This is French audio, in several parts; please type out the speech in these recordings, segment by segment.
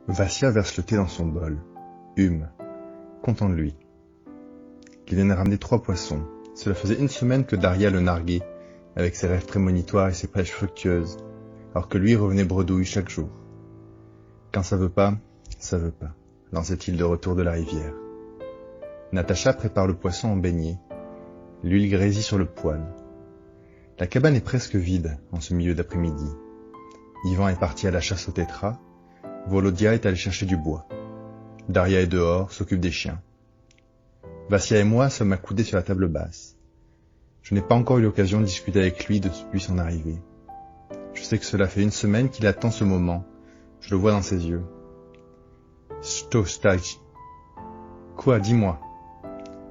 Vassia verse le thé dans son bol, hume, content de lui. Il vient de ramener 3 poissons. Cela faisait 1 semaine que Daria le narguait, avec ses rêves prémonitoires et ses pêches fructueuses, alors que lui revenait bredouille chaque jour. Quand ça veut pas, lançait-il de retour de la rivière. Natacha prépare le poisson en beignet. L'huile grésille sur le poêle. La cabane est presque vide en ce milieu d'après-midi. Ivan est parti à la chasse au tétras. Volodia est allé chercher du bois. Daria est dehors, s'occupe des chiens. Vassia et moi sommes accoudés sur la table basse. Je n'ai pas encore eu l'occasion de discuter avec lui depuis son arrivée. Je sais que cela fait 1 semaine qu'il attend ce moment. Je le vois dans ses yeux. Stostaj. Quoi, dis-moi.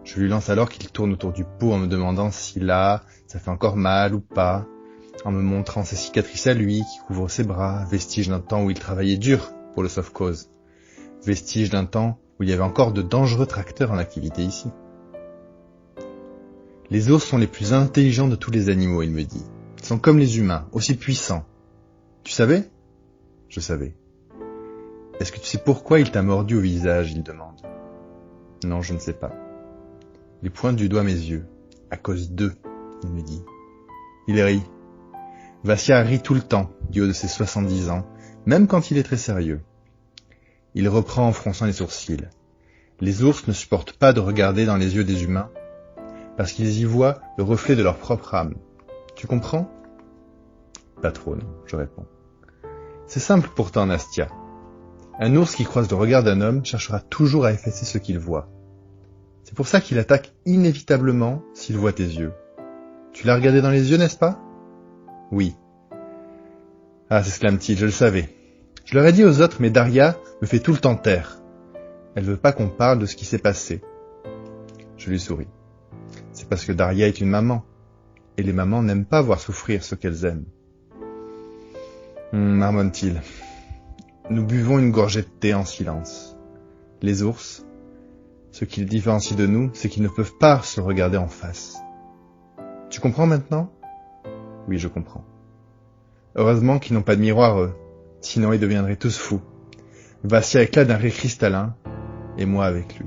Je lui lance alors qu'il tourne autour du pot en me demandant si là, ça fait encore mal ou pas, en me montrant ses cicatrices à lui qui couvrent ses bras, vestige d'un temps où il travaillait dur pour le sauve-cause, vestige d'un temps où il y avait encore de dangereux tracteurs en activité ici. Les ours sont les plus intelligents de tous les animaux, il me dit. Ils sont comme les humains, aussi puissants. Tu savais ? Je savais. Est-ce que tu sais pourquoi il t'a mordu au visage, il demande. Non, je ne sais pas. Il pointe du doigt mes yeux. À cause d'eux, il me dit. Il rit. Vassia rit tout le temps, du haut de ses 70 ans, même quand il est très sérieux. Il reprend en fronçant les sourcils. Les ours ne supportent pas de regarder dans les yeux des humains, parce qu'ils y voient le reflet de leur propre âme. Tu comprends ? Pas trop, non, je réponds. C'est simple pourtant, Nastia. Un ours qui croise le regard d'un homme cherchera toujours à effacer ce qu'il voit. C'est pour ça qu'il attaque inévitablement s'il voit tes yeux. Tu l'as regardé dans les yeux, n'est-ce pas ? Oui. Ah, s'exclame-t-il, je le savais. Je leur ai dit aux autres, mais Daria me fait tout le temps taire. Elle veut pas qu'on parle de ce qui s'est passé. Je lui souris. C'est parce que Daria est une maman. Et les mamans n'aiment pas voir souffrir ceux qu'elles aiment. Marmonne-t-il. Nous buvons une gorgée de thé en silence. Les ours, ce qui les différencie de nous, c'est qu'ils ne peuvent pas se regarder en face. Tu comprends maintenant ? Oui, je comprends. Heureusement qu'ils n'ont pas de miroir, eux. Sinon ils deviendraient tous fous. Vassia éclate d'un rire cristallin, et moi avec lui.